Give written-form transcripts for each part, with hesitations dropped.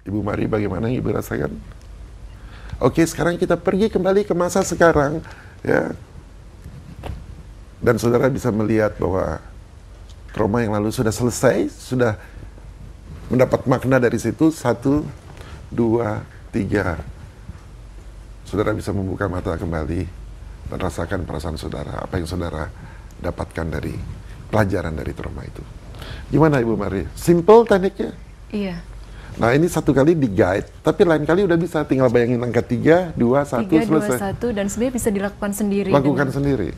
Ibu Mari, bagaimana Ibu rasakan? Oke, sekarang kita pergi kembali ke masa sekarang, ya. Dan saudara bisa melihat bahwa trauma yang lalu sudah selesai, sudah mendapat makna dari situ. 1, 2, 3. Saudara bisa membuka mata kembali dan rasakan perasaan saudara, apa yang saudara dapatkan dari pelajaran dari trauma itu. Gimana Ibu Mari? Simple tekniknya? Iya. Nah ini satu kali di guide, tapi lain kali udah bisa tinggal bayangin angka 3, 2, 1 selesai. 3, 2, 1 dan sebenarnya bisa dilakukan sendiri. Lakukan sendiri.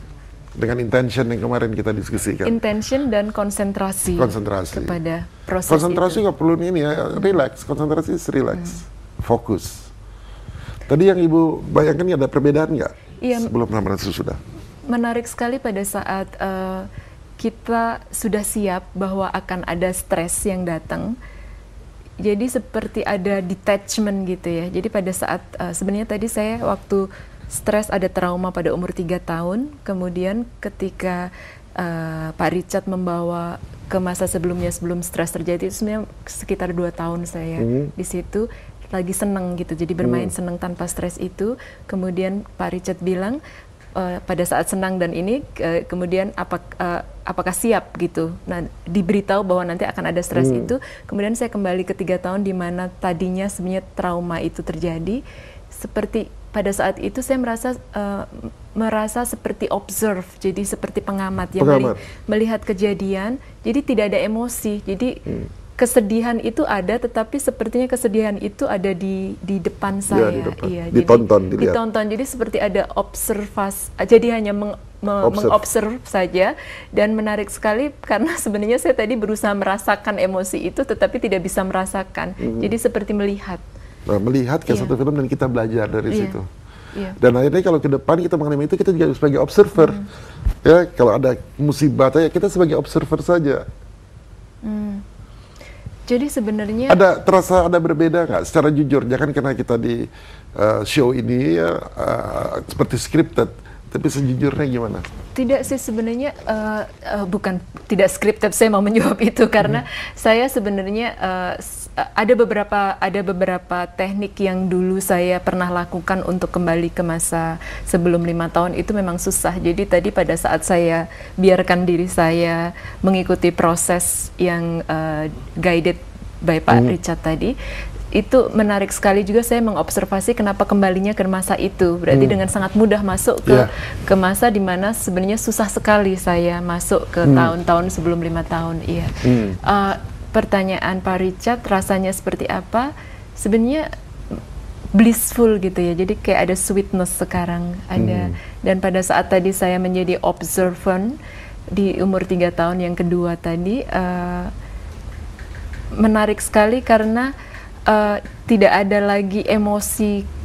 Dengan intention yang kemarin kita diskusikan. Intention dan konsentrasi. Konsentrasi. Kepada proses konsentrasi itu. Nggak perlu ini ya, relax. Konsentrasi relax. Fokus. Tadi yang Ibu bayangkan ada perbedaan nggak? Iya. Sebelum ramalan sesudah. Menarik sekali pada saat kita sudah siap bahwa akan ada stres yang datang. Jadi seperti ada detachment gitu ya. Jadi pada saat sebenarnya tadi saya waktu stres ada trauma pada umur 3 tahun. Kemudian ketika Pak Richard membawa ke masa sebelumnya sebelum stres terjadi, itu sebenarnya sekitar 2 tahun saya di situ lagi seneng gitu. Jadi bermain seneng tanpa stres itu. Kemudian Pak Richard bilang pada saat senang dan ini kemudian apakah siap gitu. Nah, diberitahu bahwa nanti akan ada stres itu. Kemudian saya kembali ke 3 tahun di mana tadinya sebenarnya trauma itu terjadi. Seperti pada saat itu saya merasa seperti observe, jadi seperti pengamat yang melihat kejadian. Jadi tidak ada emosi. Jadi kesedihan itu ada, tetapi sepertinya kesedihan itu ada di depan saya. Di depan. Iya, ditonton, jadi ditonton. Jadi seperti ada observasi. Jadi hanya mengobserv saja, dan menarik sekali karena sebenarnya saya tadi berusaha merasakan emosi itu, tetapi tidak bisa merasakan. Jadi seperti melihat. Nah, melihat ke satu film dan kita belajar dari situ. Iya. Dan akhirnya kalau ke depan kita mengalami itu, kita juga sebagai observer. Ya, kalau ada musibah, ya kita sebagai observer saja. Jadi sebenarnya terasa ada berbeda nggak? Secara jujur, jangan karena kita di show ini seperti scripted, tapi sejujurnya gimana? Tidak sih sebenarnya, bukan tidak scripted, saya mau menjawab itu karena saya sebenarnya ada beberapa teknik yang dulu saya pernah lakukan untuk kembali ke masa sebelum 5 tahun itu memang susah. Jadi tadi pada saat saya biarkan diri saya mengikuti proses yang guided by Pak Richard tadi, itu menarik sekali juga. Saya mengobservasi kenapa kembalinya ke masa itu. Berarti dengan sangat mudah masuk ke masa di mana sebenarnya susah sekali saya masuk ke tahun-tahun sebelum 5 tahun. Iya. Pertanyaan Pak Richard, rasanya seperti apa? Sebenarnya blissful gitu ya. Jadi kayak ada sweetness sekarang ada. Dan pada saat tadi saya menjadi observant di umur 3 tahun yang kedua tadi, menarik sekali karena tidak ada lagi emosi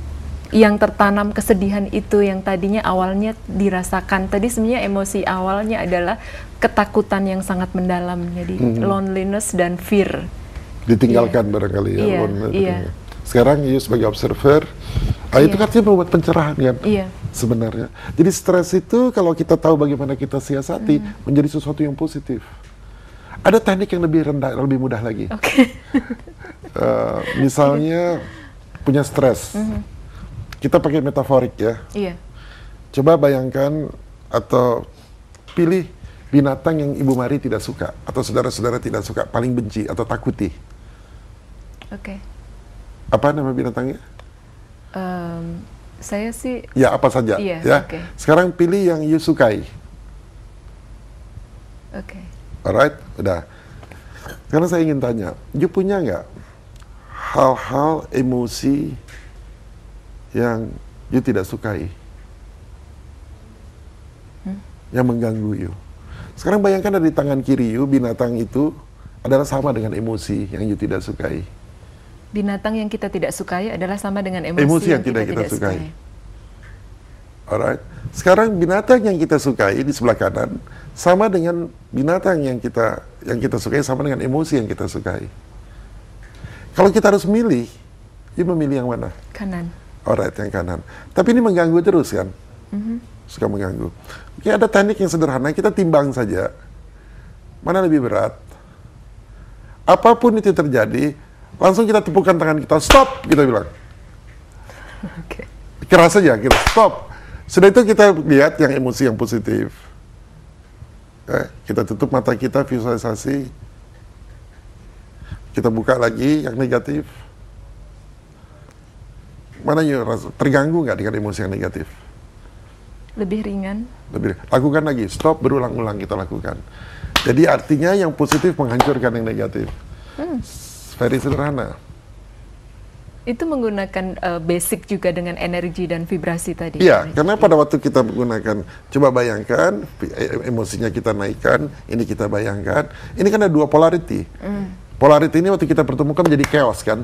yang tertanam, kesedihan itu yang tadinya awalnya dirasakan. Tadi sebenarnya emosi awalnya adalah ketakutan yang sangat mendalam, jadi loneliness dan fear. Ditinggalkan barangkali ya. Sekarang you sebagai observer, itu kan membuat pencerahan kan sebenarnya. Jadi stres itu kalau kita tahu bagaimana kita siasati, menjadi sesuatu yang positif. Ada teknik yang lebih rendah, lebih mudah lagi. Misalnya punya stres, kita pakai metaforik ya. Coba bayangkan atau pilih binatang yang Ibu Mari tidak suka atau saudara-saudara tidak suka, paling benci atau takuti. Apa nama binatangnya? Saya sih. Ya apa saja. Ya. Sekarang pilih yang you sukai. Alright, udah. Karena saya ingin tanya, you punya nggak hal-hal emosi yang you tidak sukai, yang mengganggu you? Sekarang bayangkan ada di tangan kiri you, binatang itu adalah sama dengan emosi yang you tidak sukai. Binatang yang kita tidak sukai adalah sama dengan emosi yang tidak kita sukai. Alright. Sekarang binatang yang kita sukai di sebelah kanan sama dengan binatang yang kita sukai sama dengan emosi yang kita sukai. Kalau kita harus milih, you memilih yang mana? Kanan. Alright, yang kanan. Tapi ini mengganggu terus kan? Suka mengganggu. Oke, ada teknik yang sederhana, kita timbang saja. Mana lebih berat? Apapun itu terjadi, langsung kita tepukan tangan kita, stop, kita bilang. Oke. Keras aja, kita stop. Sudah itu kita lihat yang emosi yang positif. Kita tutup mata kita, visualisasi. Kita buka lagi yang negatif. Mana yuk, terganggu nggak dengan emosi yang negatif? Lebih ringan. Lakukan lagi, stop, berulang-ulang kita lakukan. Jadi artinya yang positif menghancurkan yang negatif. Very sederhana. Itu menggunakan basic juga dengan energi dan vibrasi tadi. Iya, karena pada waktu kita menggunakan, coba bayangkan, emosinya kita naikkan, ini kita bayangkan, ini kan ada dua polarity. Polarity ini waktu kita pertemukan menjadi chaos kan.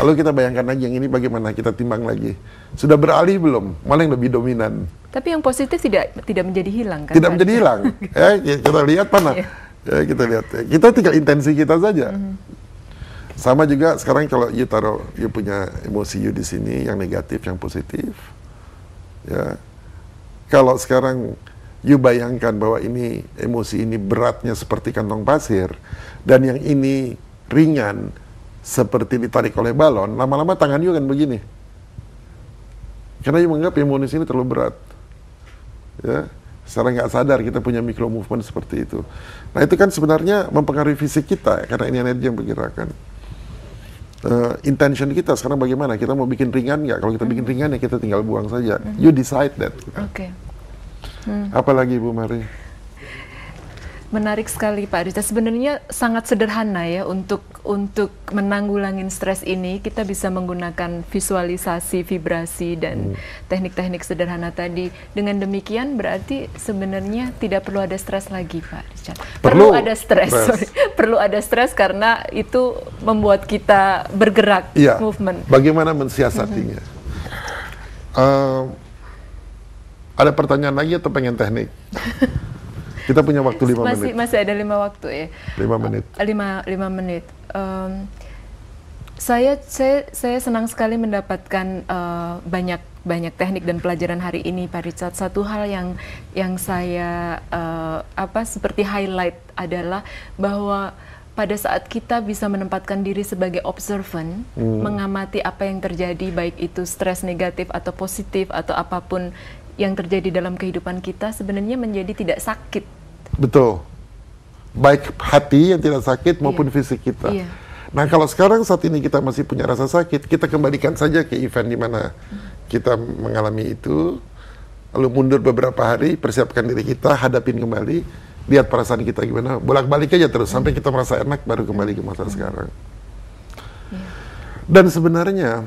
Lalu kita bayangkan lagi yang ini bagaimana, kita timbang lagi. Sudah beralih belum? Malah yang lebih dominan. Tapi yang positif tidak menjadi hilang kan? Tidak menjadi hilang. Kita lihat mana? Kita lihat. Kita tinggal intensi kita saja. Sama juga sekarang kalau you taruh, you punya emosi you di sini, yang negatif, yang positif. Ya. Kalau sekarang you bayangkan bahwa ini emosi ini beratnya seperti kantong pasir, dan yang ini ringan seperti ditarik oleh balon, lama-lama tangan you akan begini. Karena you menganggap emosi ini terlalu berat. Ya, secara nggak sadar kita punya micro movement seperti itu. Nah itu kan sebenarnya mempengaruhi fisik kita, karena ini energi yang bergerakkan. Intention kita sekarang bagaimana? Kita mau bikin ringan nggak? Kalau kita bikin ringan ya kita tinggal buang saja. You decide that. Oke. Apalagi Bu Mari? Menarik sekali Pak Richard. Sebenarnya sangat sederhana ya untuk menanggulangin stres ini. Kita bisa menggunakan visualisasi, vibrasi dan teknik-teknik sederhana tadi. Dengan demikian berarti sebenarnya tidak perlu ada stres lagi Pak Richard. Perlu ada stres. Perlu ada stres karena itu membuat kita bergerak, movement. Bagaimana mensiasatinya? Ada pertanyaan lagi atau pengen teknik? Kita punya waktu 5 menit. Masih ada 5 waktu ya. 5 menit. 5 menit. Saya senang sekali mendapatkan banyak teknik dan pelajaran hari ini Pak Richard. Satu hal yang saya seperti highlight adalah bahwa pada saat kita bisa menempatkan diri sebagai observant, mengamati apa yang terjadi, baik itu stres negatif atau positif atau apapun yang terjadi dalam kehidupan kita, sebenarnya menjadi tidak sakit. Betul. Baik hati yang tidak sakit maupun fisik kita. Nah kalau sekarang saat ini kita masih punya rasa sakit, kita kembalikan saja ke event di mana kita mengalami itu, lalu mundur beberapa hari, persiapkan diri kita, hadapin kembali, lihat perasaan kita gimana, bolak-balik aja terus sampai kita merasa enak, baru kembali ke masa sekarang. Dan sebenarnya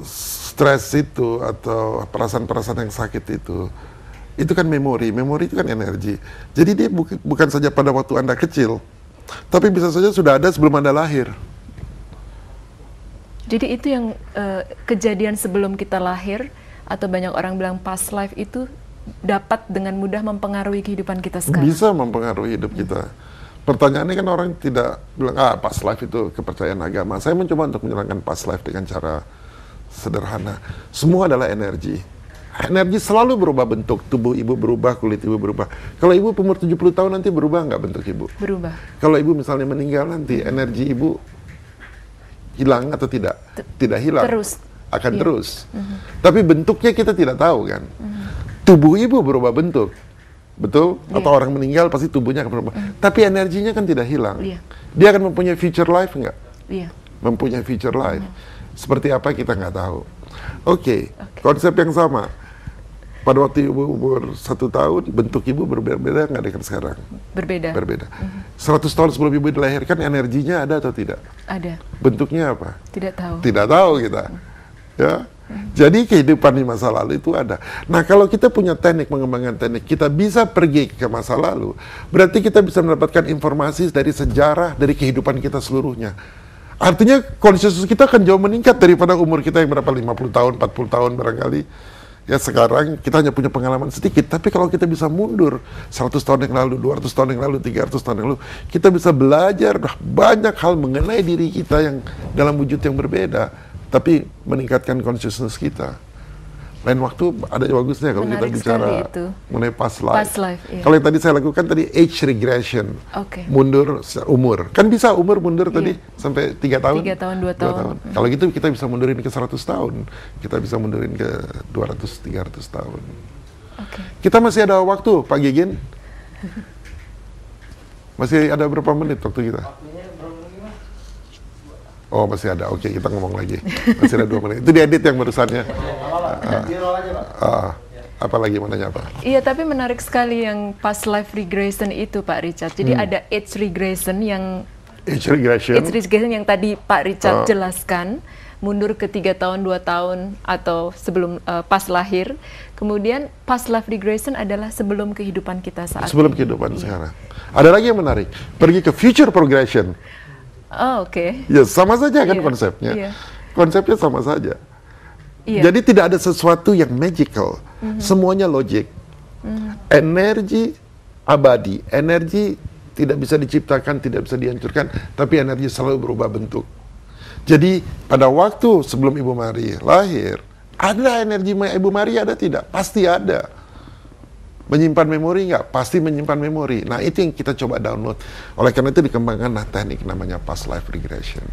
stres itu atau perasaan-perasaan yang sakit itu kan memori itu kan energi. Jadi dia bukan saja pada waktu Anda kecil, tapi bisa saja sudah ada sebelum Anda lahir. Jadi itu yang kejadian sebelum kita lahir, atau banyak orang bilang past life, itu dapat dengan mudah mempengaruhi kehidupan kita sekarang. Bisa mempengaruhi hidup kita. Pertanyaannya kan orang tidak bilang, past life itu kepercayaan agama. Saya mencoba untuk menerangkan past life dengan cara sederhana. Semua adalah energi. Energi selalu berubah bentuk. Tubuh ibu berubah, kulit ibu berubah. Kalau ibu umur 70 tahun nanti berubah nggak bentuk ibu? Berubah. Kalau ibu misalnya meninggal nanti, energi ibu hilang atau tidak? Tidak hilang. Terus. Akan terus. Tapi bentuknya kita tidak tahu kan. Tubuh ibu berubah bentuk. Betul? Atau orang meninggal pasti tubuhnya akan berubah. Tapi energinya kan tidak hilang. Dia akan mempunyai future life nggak? Mempunyai future life. Seperti apa kita nggak tahu. Oke. Konsep yang sama. Pada waktu ibu umur 1 tahun, bentuk ibu berbeda nggak dengan sekarang? Berbeda. 100 tahun sebelum ibu dilahirkan, energinya ada atau tidak? Ada. Bentuknya apa? Tidak tahu. Tidak tahu kita. Ya. Jadi kehidupan di masa lalu itu ada. Nah kalau kita punya teknik, mengembangkan teknik, kita bisa pergi ke masa lalu, berarti kita bisa mendapatkan informasi dari sejarah, dari kehidupan kita seluruhnya. Artinya consciousness kita akan jauh meningkat daripada umur kita yang berapa, 50 tahun, 40 tahun barangkali. Ya sekarang kita hanya punya pengalaman sedikit, tapi kalau kita bisa mundur 100 tahun yang lalu, 200 tahun yang lalu, 300 tahun yang lalu, kita bisa belajar banyak hal mengenai diri kita yang dalam wujud yang berbeda, tapi meningkatkan consciousness kita. lain waktu ada yang bagusnya kalau kita Menarik bicara sekali itu. mengenai past life. Past life, iya. Kalau yang tadi saya lakukan tadi age regression, Oke. mundur umur. Kan bisa umur mundur tadi Iya. sampai 3 tahun. 3 tahun, 2 tahun. Kalau gitu kita bisa mundurin ke 100 tahun. Kita bisa mundurin ke 200, 300 tahun. Oke. Kita masih ada waktu, Pak Gigin. Masih ada berapa menit waktu kita? Oh, masih ada. Oke, kita ngomong lagi. Masih ada 2 menit. Itu diedit yang barusannya. Apalagi mau nanya apa? Iya, tapi menarik sekali yang past life regression itu, Pak Richard. Jadi ada age regression yang yang tadi Pak Richard jelaskan, mundur ke 3 tahun, 2 tahun, atau sebelum pas lahir. Kemudian past life regression adalah sebelum kehidupan kita saat sebelum ini. kehidupan sekarang. Ada lagi yang menarik. Pergi ke future progression. Oh, oke. Ya, sama saja kan Iya, konsepnya. iya. Konsepnya sama saja. Iya. Jadi tidak ada sesuatu yang magical. Semuanya logik. Energi abadi. Energi tidak bisa diciptakan, tidak bisa dihancurkan, tapi energi selalu berubah bentuk. Jadi pada waktu sebelum Ibu Mari lahir, ada energi Ibu Mari ada tidak? Pasti ada. Menyimpan memori nggak? Pasti menyimpan memori. Nah, itu yang kita coba download. Oleh karena itu dikembangkan teknik namanya past life regression.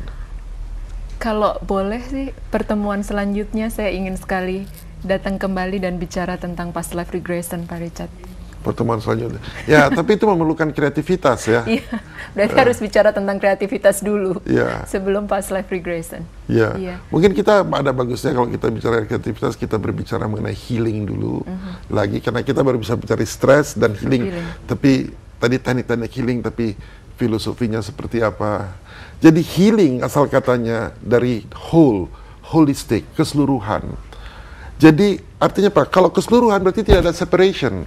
Kalau boleh sih, pertemuan selanjutnya saya ingin sekali datang kembali dan bicara tentang past life regression, Pak Richard. Pertemuan selanjutnya. Ya, tapi itu memerlukan kreativitas ya. Iya, berarti harus bicara tentang kreativitas dulu Iya. sebelum past life regression. Ya, Iya. mungkin kita ada bagusnya kalau kita bicara kreativitas, kita berbicara mengenai healing dulu lagi, karena kita baru bisa bicara stres dan healing. Tapi tadi teknik-teknik healing, tapi filosofinya seperti apa. Jadi healing asal katanya dari holistic, keseluruhan. Jadi artinya apa? Kalau keseluruhan berarti tidak ada separation.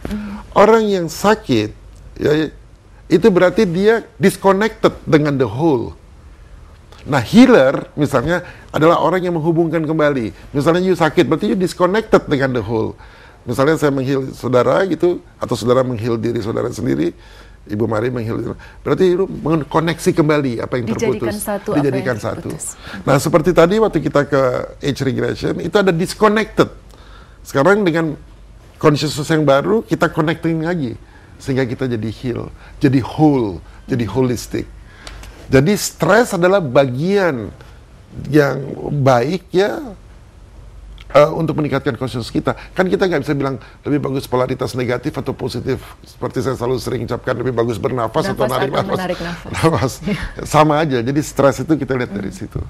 Orang yang sakit, ya, itu berarti dia disconnected dengan the whole. Nah, healer misalnya adalah orang yang menghubungkan kembali. Misalnya you sakit, berarti you disconnected dengan the whole. Misalnya saya menghil saudara gitu, atau saudara menghil diri saudara sendiri, Ibu Mari menghil, berarti itu mengkoneksi kembali apa yang terputus. Dijadikan satu. Nah, seperti tadi waktu kita ke age regression, itu ada disconnected. Sekarang dengan consciousness yang baru, kita connecting lagi. Sehingga kita jadi heal, jadi whole, jadi holistic. Jadi stres adalah bagian yang baik ya untuk meningkatkan consciousness kita. Kan kita nggak bisa bilang lebih bagus polaritas negatif atau positif. Seperti saya selalu sering ucapkan, lebih bagus bernafas atau menarik nafas. Sama aja. Jadi stres itu kita lihat dari situ.